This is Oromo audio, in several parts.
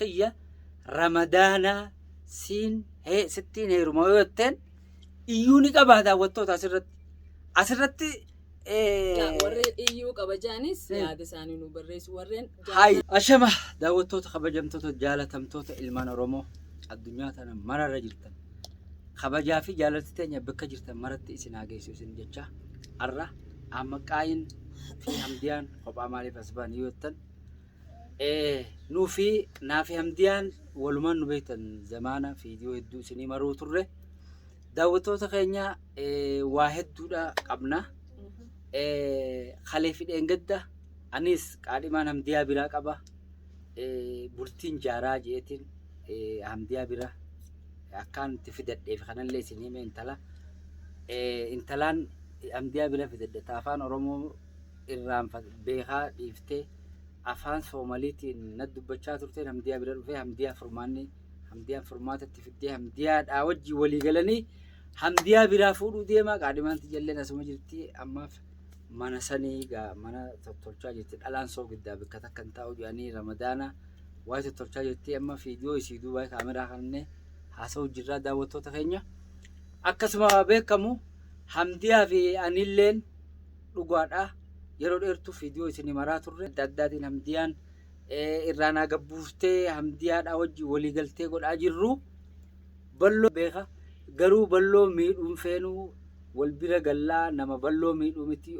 qiyya ramadaana siin sittiin heeruma yoo jetteen iyyuu ni qabaa daawwattoota asirratti warreen iyyuu kabajaanis yaada isaanii nu barreessu warreen hay ashama daawwattoota kabajamtoota jaalatamtoota ilmaan Oromoo addunyaa tana mararra jirtan kabajaa fi jaalalti teenya bakka jirtan maratti isin haa geessu isin jecha arra amma qaayin fi hamdiyaan kophaa maaliif as ba'an yoo jettan nuu fi naa fi hamdiyaan walumaan nu beektan zamaana fiidiyoo hedduu isinii maruu turre daawwattoota keenya waa hedduudha qabna khalee fi dheengadda anis qaadhimaan hamdiyaa biraa qaba bultiin jaaraa jeetiin hamdiyaa biraa akkaan itti fidadheef kanallee isin hime intalaan hamdiyaa bira fidadhe afaan Oromoo irraan beekaa dhiiftee afaan Soomaliitiin na dubbachaa turteen hamdiyaa bira dhufee hamdiyaan furmaatatti fiddee hamdiyaadhaa wajjii walii galanii hamdiyaa biraa fuudhuu deemaa qaadhimaanti jalleen asuma jirti ammaaf mana sanii mana tottolchaa jirti dhalaan soo giddaa bakka takkan taa'u jedhanii ramadaana waa'ee tottolchaa jirti amma fiidiyoo isii duubaa kaameraa kanne haasa'u jirraa daawwattoota keenya akkasuma beekamu hamdiyaa fi anilleen dhugaadha yeroo dheertuu fiidiyoo isinii maraa turre adda addaatiin hamdiyaan irraan haa gabbuuftee hamdiyaadhaa wajjii walii galtee godhaa jirru balloo beeka garuu balloo miidhuun feenuu wal bira gallaa nama balloo miidhuu miti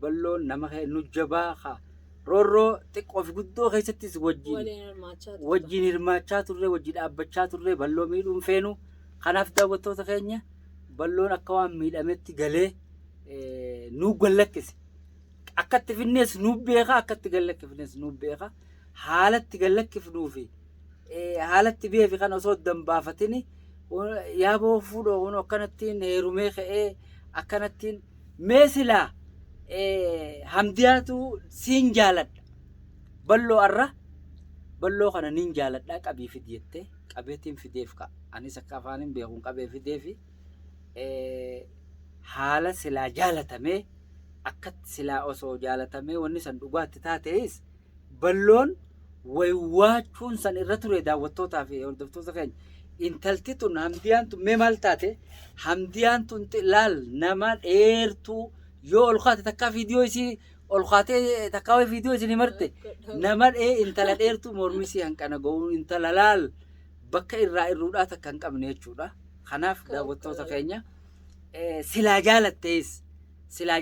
balloo nama nu jabaa roorroo xiqqoo fi guddoo keessattis wajjin hirmaachaa turre wajjin dhaabbachaa turre balloo miidhuun feenuu kanaaf daawwattoota keenya balloon akka waan miidhametti galee nu gallakkise akkatti finnees nu beeka akkatti gallakkifnees nu beeka haalatti gallakkifnuu fi haalatti beefi kan osoo dambaafatini yaaboo fuudhoo kun akkanattiin heerumee ka'ee akkanattiin meesilaa hamdiyaatu siin jaaladha balloo arra balloo kana niin jaaladha qabii fidi jettee qabeetiin fideef ka anis akka afaanin beekuun qabee fideefi haala silaa jaalatamee akkatti silaa osoo jaalatamee wanni san dhugaatti taatees balloon waywaachuun san irra ture daawwattootaa fi hordoftoota keenya intalti tun hamdiyaan tun mee maal taate hamdiyaan tun laal nama dheertuu yoo ol kaate takkaa fiidiyoo isii ol kaatee takkaa fiidiyoo isin marte nama intala dheertuu mormisii hanqana ga'uun intala laal bakka irraa irruudhaa takka hin qabne jechuudha kanaaf daawwattoota keenya silaa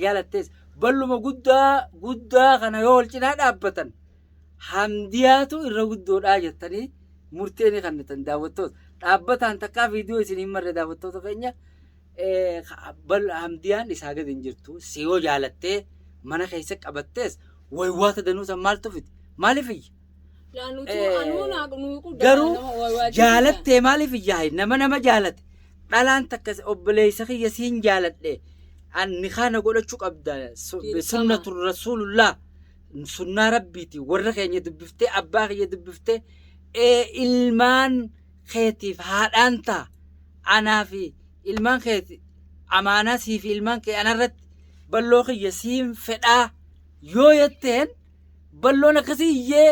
jaalattees balluma guddaa kana yoo wal cinaa dhaabbatan hamdiyaatu irra guddoodhaa jettanii murteeni kannatan daawwattoota dhaabbataan takkaa fiidiyoo isin marre daawwattoota keenya hamdiyaan isaa gadi hin jirtu si yoo jaalattee mana keessa qabattees waywaata danuusan maaltu fiti maaliifiyya garuu jaalattee maaliifiyyaa nama jaalate dhalaan takka obboleessa kiyya siin jaaladhe anni kana godhachuu qabda sunnatu rasuulullah sunnaa rabbiiti warra keenya dubbiftee abbaa kiyya dubbiftee ilmaan keetiif haadhaan ta'a anaa fi ilmaan keeti amaanaa sii fi ilmaan kee anarratti balloo kiyya siin fedhaa yoo jetteen balloon akkasii iyyee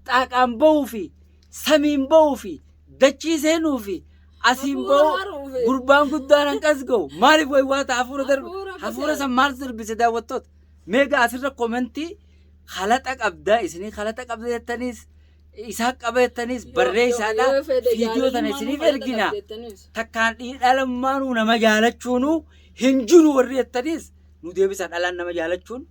xaaqaan ba'uu fi samiin ba'uu fi dachii seenuu fi asiin ba'u gurbaan guddaan hanqas ga'u maaliif waywaata hafuura san maal sirbise daawwattoota meegaa asirra komentii khalaxa qabdaa isinii khalaxa qabda jettaniis isaa qabeettanis barreessaadha fiidiyoo tana isiniif ergina takkaan dhalammaanuu nama jaalachuunu hin jiru warri jettaniis nu deebisan dhalaan nama jaalachuun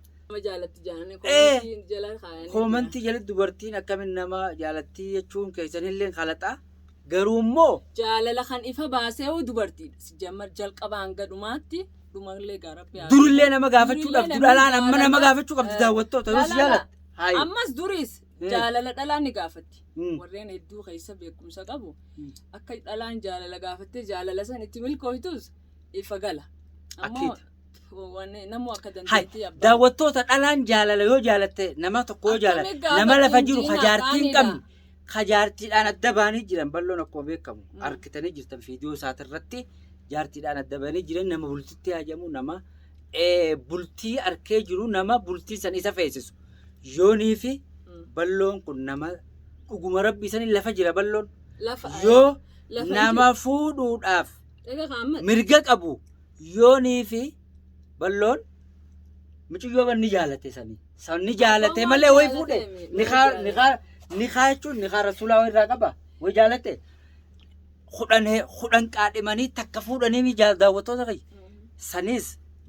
komentii jalatti dubartiin akkamiin nama jaalatti jechuun keessanillee khalaxa garuu immoo jaalala kan ifa baasee dubartiidha jammar jalqaba hanga dhumaatti dhumallee gaarabbi durillee nama gaafachuu dhabdu dhalaan amma nama gaafachuu qabdi daawwattoota yoo si jaalatte ammas duris jaalala dhalaan ni gaafatti warreen hedduu keessa beekumsa qabu akka dhalaan jaalala gaafatte jaalala san itti milkooytus ifa gala ammoo namu akka dandeetti daawwattoota dhalaan jaalala yoo jaalatte nama tokko yoo jaalatte nama lafa jiru kajaartiin qabni kajaartiidhaan adda baanii jiran balloon akkuma beekamu harkitanii jirtan fiidiyoo isaatirratti jaartiidhaan adda baanii jiran nama bultitti hajamu nama bultii arkee jiru nama bultii san isa feesisu yoonii fi balloon kun nama dhuguma rabbi isaanii lafa jira balloon. Lafa. Yoo lafa nama fuudhuudhaaf Egaa kaa'amma. mirga qabu yoonii fi balloon mucayyoo ban ni jaalate sanii. San ni jaalate malee way fuudhe. Nikaa jechuun nikaa rasuulaa irraa qaba. Way jaalate. Kudhan qaadhimanii takka fuudhanii daawwattoota kai. Sanis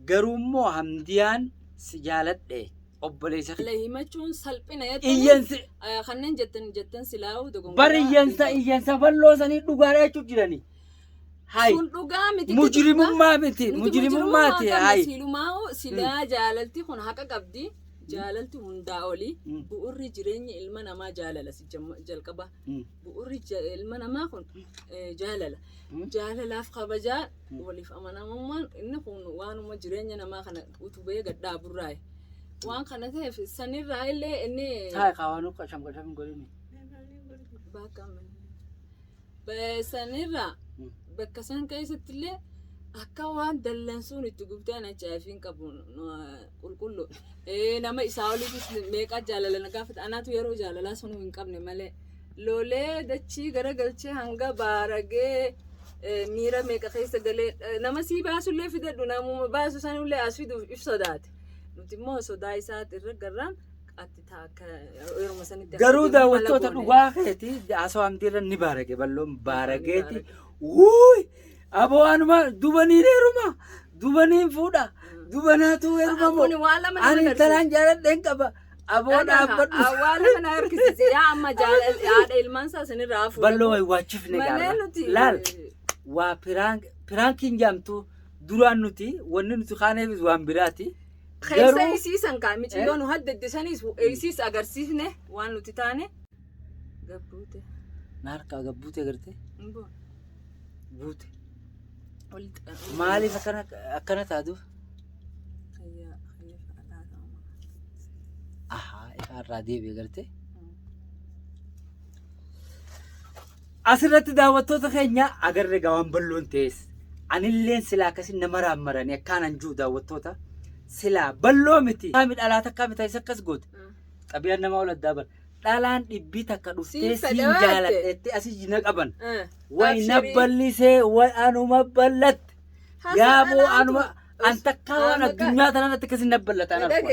garuu immoo hamdiyaan si jaaladhe obboleessa. Himachuun salphina Iyyansi. kanneen jettan silaa'uu dogongoraa. Bari iyyansa balloo sanii dhugaadha jechuun jiranii. Hai. Sun dhugaa miti. Mujrimummaa miti. Mujrimummaati. Hai. Silumaa silaa jaalalti kun haqa qabdi. Jaalalti hundaa oli. Bu'urri jireenya ilma namaa jaalala si jalqaba. Bu'urri ilma namaa kun jaalala. Jaalalaaf kabajaa waliif amanamummaan inni kun waanuma jireenya namaa kana utubee gadhaaburraayi. Waan kana ta'eef sanirraa illee inni. Hai kaawwanuu qasham godhini. Sanirraa bakka san keessatti illee akka waan dallansuun itti gubtaan achaafiin qabu qulqullu. Nama isaa oliifis meeqa jaalala na gaafata anaatu yeroo jaalalaa sun hin qabne malee lolee dachii garagalchee hanga baaragee miira meeqa keessa galee nama sii baasullee fidadhu namuma baasu sanillee as fiduuf if sodaate. Nuti immoo sodaa isaati irra garraan atti taaka yeroo sanitti. Garuu daawwattoota dhugaa keeti haasawamtii irra ni baarage balloon baarageeti. Wuuy aboo anuma dubanii heeruma dubanii fuudha dubanaatu heeruma moo ani talaan jaaladheen qaba aboo dhaabbadhu. Awwaala mana harkisiise yaa amma haadha ilmaan isaa sanirraa fuudha. Balloo waachifne gaara laal waa piraankiin jaamtu duraan nuti wanni nuti kaaneefis waan biraati. Keessa isiisan kaa miciyoo nu haddaddisanis isiis agarsiifne waan nuti taane gabbuute. Naarkaa gabbuute agartee? Buute. Maaliif akkana taatuuf? Ahaa irraa deebi'e agartee? Asirratti daawwattoota keenya agarree gawaan balloon ta'es anilleen silaa akkasii nama raammaranii akkaanan jiru daawwattoota. Silaa balloo miti. Qaami dhalaa takkaa bitaa isa akkas goote. Qabiyaan nama ol addaa bara. Dhalaan dhibbii takka dhuftee siin jaaladheetti asii jina qaban. Way na ballisee way anuma ballatte. Yaaboo anuma an takkaa waan addunyaa tanarratti akkasii na ballataan argu.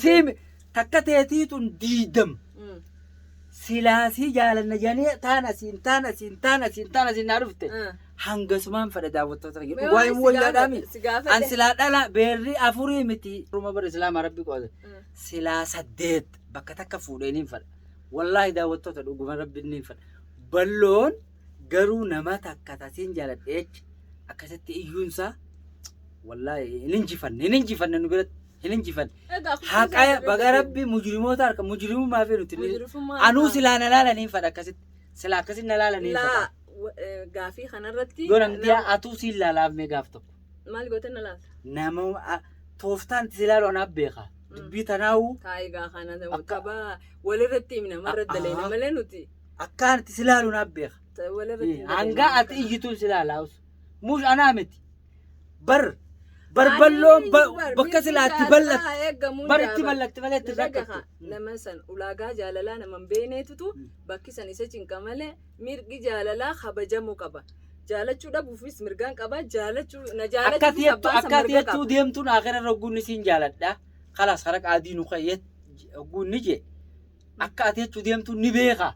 Siimi takka teetiituun diidam. Silaasii jaalanna janii taana naa dhufte. Hangasumaan fedha daawwattoota fayyadu. Waa'ee wayyaadhaami. An silaa dhala beerri afurii miti. Ruma bara islaamaa rabbi qoode. Silaa 8 bakka takka fuudhee niin fedha. Wallaahi daawwattoota dhuguma rabbi niin fedha. Balloon garuu nama takka tasiin jaaladhee akkasitti iyyuunsaa wallaahi hin injifanne nu biratti hin injifanne. Haqaa baga rabbi mujrimoota harka mujrimummaa fi nuti anuu silaa na laalaniin fedha akkasitti. Silaa akkasitti na laalaniin fedha. Gaafii kanarratti. Yoo namni atuu siin laalaafne gaaf tokko. Maal goote na laata? Nama tooftaan si laaluun abbeeka. Dubbii tanaawu. Taayigaa kana qaba walirratti himna marra daleena malee nuti. Akkaan itti si laaluun abbeeka. Hanga ati iyyituun si laalaa'us. Muus anaa miti. Balloon bakka silaatti ballatte. Baritti ballatte malee itti rakkate. Nama san ulaagaa jaalalaa naman beeneetutu bakki san isa cinqa malee mirgi jaalalaa kabajamuu qaba. Jaalachuu dhabuufis mirgaan qaba. Akka tiyattuu deemtuun akira rogguunni siin jaaladha. Kalaas haraq adii nu qayyet rogguunni jee. Akka ati jechuu deemtuun ni beeka.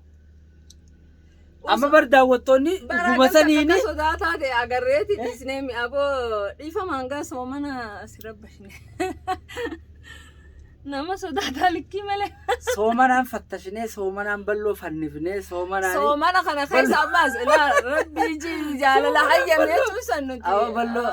Amma bar daawwattoonni dhuguma saniini. Bara sodaataa ta'e agarreeti dhiisnee mi'aaboo dhiifama hangaa soomana asirra bashne. Nama sodaataa likkii malee. Soomanaan fattashinee soomanaan balloo fannifnee soomanaan. Soomana kana keessa ammas rabbii jaalala hayyamee tuusan nuti. Awa balloo.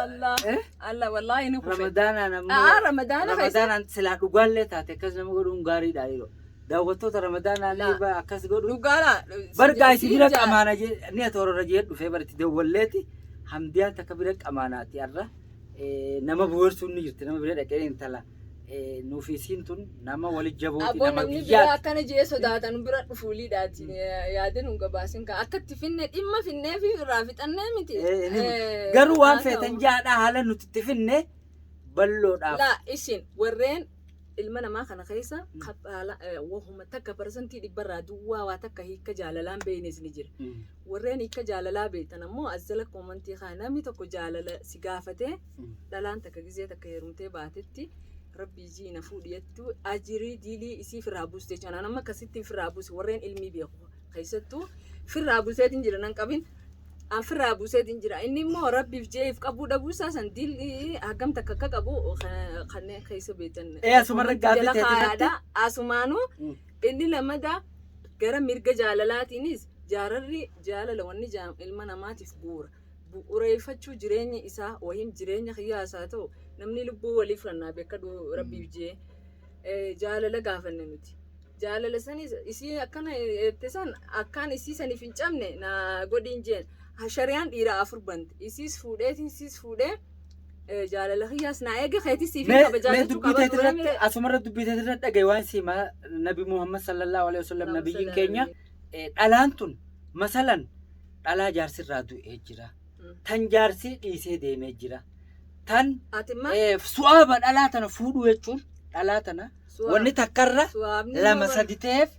Allah wallaahi ni kufe. Ramadaanaan ammoo. Ramadaana keessa. Ramadaanaan silaa dhugaallee taate akkas nama godhuun gaariidha yeroo. Daawwattoota Ramadaanaan akkas godhu. Dhugaadha. Bargaa isi bira qamaana ni atoorora jee dhufee barti dawwalleeti hamdiyaan takka bira qamaanaati har'a nama boorsuun ni jirti nama bira dhaqee intala nuufisiin tun nama wali jabooti nama biyyaa. Abboon akkana jee sodaatan bira dhufuuliidhaati yaadin hunga baasin ka akka itti finne dhimma finnee fi irraa fixannee miti. Garuu waan feetan jaadhaa haala nuti itti finne balloodhaaf. Laa isin warreen ilma namaa kana keessa wahuma takka parsantii dhibbarraa duwwaa waa takka hiika jaalalaan beeynes ni jira. Warreen hiika jaalalaa beektan ammoo azala koomantii kaa namni tokko jaalala si gaafatee dhalaan takka gizee takka heerumtee baatetti rabbii jiina fuudhiyattu ajirii diilii isii firraa buuste jechuudha. Nama akkasitti firraa buuse warreen ilmii beeku keessattuu firraa buuseetiin jira nan qabin. Afirraa buuseetiin jira. Inni immoo rabbiif jeef qabuu dhabuusaa san diilii hagam takka akka qabu kanneen keessa beektan. Asumarra gaaffii ta'e asumaanuu inni lamada gara mirga jaalalaatiinis jaalala wanni ilma namaatiif bu'uureeffachuu jireenya isaa wahiin jireenya kiyyaasaa ta'u namni lubbuu waliif rannaa beeka rabbiif jee jaalala gaafanne nuti. Jaalala sanis isii akkana ettesan akkaan isii saniif hin cabne na godhiin jeen. Shari'aan dhiiraa 4 banti. Isiis fuudhee jaalala kiyyaas naa eege keetis siif kabajaa qaba. Asumarra dubbitee irratti dhagaye waan siima Nabi Muhammad sallallahu alaihi wasallam nabiyyiin keenya dhalaan tun masalan dhalaa jaarsirraa du'ee jira. Tan jaarsi dhiisee deemee jira. Tan su'aaba dhalaa tana fuudhu jechuun dhalaa tana wanni takkarra lama sadi ta'eef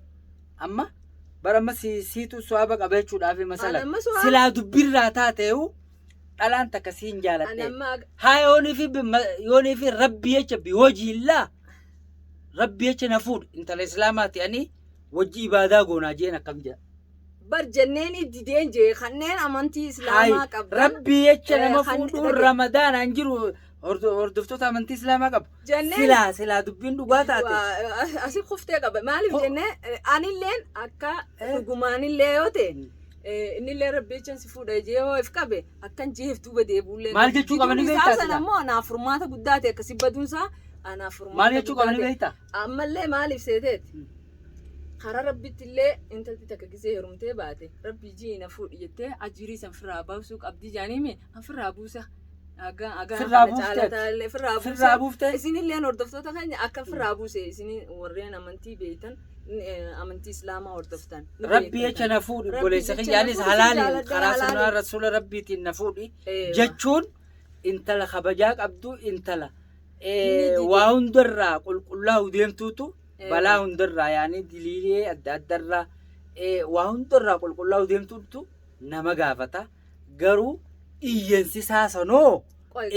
amma barama siitu su'aaba qabeechuudhaaf masalan silaa dubbirraa taateewu dhalaan takka siin jaaladhe haa yoonii fi rabbi jecha bihojiillaa rabbi jecha na fuudhu intala islaamaa ta'anii wajji ibaadaa goonaa jeen akkam jedha. Bar jenneen dideen jee kanneen amantii islaamaa qabdan rabbi jecha nama fuudhuun ramadaanaan jiru hordoftoota amantii islaamaa qabu. Silaa dubbiin dhugaa taate. Asii kuftee qaba. Maaliif jennee anilleen akka dhugumaanillee yoo ta'e innillee rabbi jechaan si fuudha jee yoo if qabe akkan jeef duuba deebuullee. Maal jechuu qabanii beektaa? Sana ammoo anaaf furmaata guddaa ta'e akkasii baduunsaa anaaf furmaata. Maal jechuu qabanii beektaa? Ammallee maaliif seeteeti? Karaa rabbitti illee intalti takka gisee heerumtee baate rabbi jiina fuudhi jettee ajirii san firraa baasuu qabdi jaaniime firraa buusa. Firraa buuftee isinilleen hordoftoota keenya akka firraa buuse isin warreen amantii beektan amantii islaamaa hordoftan. Rabbi jecha na fuudhi goleessa kiyyaanis halaaliin karaa sunnaa rasuula rabbiitiin na fuudhi jechuun intala kabajaa qabdu intala waa hundarraa qulqullaa'u deemtuutu balaa hundarraa yaani diliilee adda addarraa waa hundarraa qulqullaa'u deemtuutu nama gaafata garuu iyyansisaa sanoo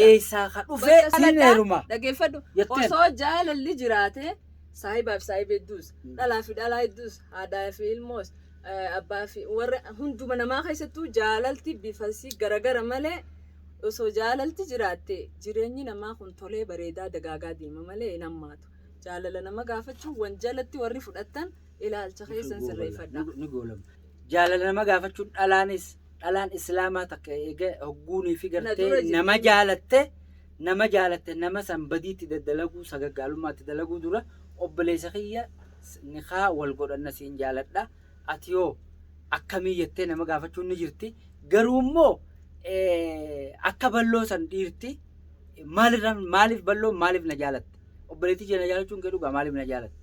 eessaa ka dhufee siin heeruma. Dhageeffadhu osoo jaalalli jiraate saahibaaf saahibee hedduus dhalaa fi dhalaa hedduus haadhaa fi ilmoos abbaa fi warra hunduma namaa keessattuu jaalalti bifasii garagara malee osoo jaalalti jiraatte jireenyi namaa kun tolee bareedaa dagaagaa deema malee hin hammaatu. Jaalala nama gaafachuun wanjalatti warri fudhatan ilaalcha keessan sirreeffadha. Jaalala nama gaafachuun dhalaan islaamaa takka eega hogguunii fi gartee nama jaalatte nama san badiitti daddalaguu sagaggaalummaatti dalaguu dura obboleessa kiyya nikaa wal godhanna siin jaaladha ati yoo akkamii jettee nama gaafachuun ni jirti garuu immoo akka balloo san dhiirti maaliif balloo maaliif na jaalatte obboleettii jee na jaalachuun kee dhugaa maaliif na jaalatte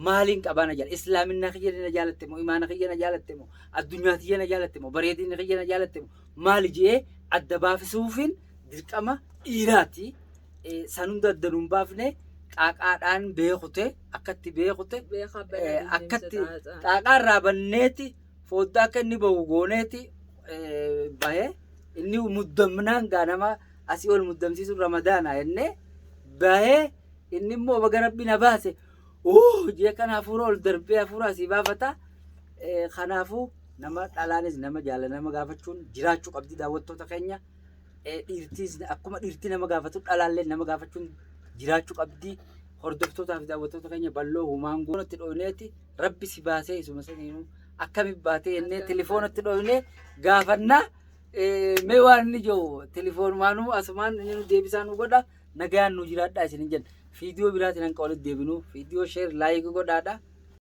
maaliin qabaa na jaalatte islaaminaa kiyya na jaalatte moo imaana kiyya na jaalatte moo addunyaa kiyya na jaalatte moo bareedina kiyya na jaalatte moo maali jee adda baafisuufin dirqama dhiiraati san hunda addanuun baafne qaaqaadhaan beekute akkatti beekute akkatti qaaqaarraa banneeti fooddaa akka inni bahu gooneeti bahee inni muddamnaan gaa nama asii ol muddamsiisuun ramadaana jennee bahee inni immoo baga rabbi na baase jee kana hafuura ol darbee hafuura asii baafata kanaafuu nama dhalaanis nama jaalala nama gaafachuun jiraachuu qabdi daawwattoota keenya dhiirtiis akkuma dhiirtii nama gaafatu dhalaallee nama gaafachuun jiraachuu qabdi hordoftootaa fi daawwattoota keenya balloo humaan goonatti dhoyneeti rabbi si baasee isuma saniinuu akkami baatee jennee telefoonatti dhoynee gaafannaa mee waan inni jiru telefoonumaanuu asumaan inni nu deebisaa nu godha nagayaan nu jiraadhaa isin jenna. Video biraatiin hanqa walitti deebinuu video share like godhaadha.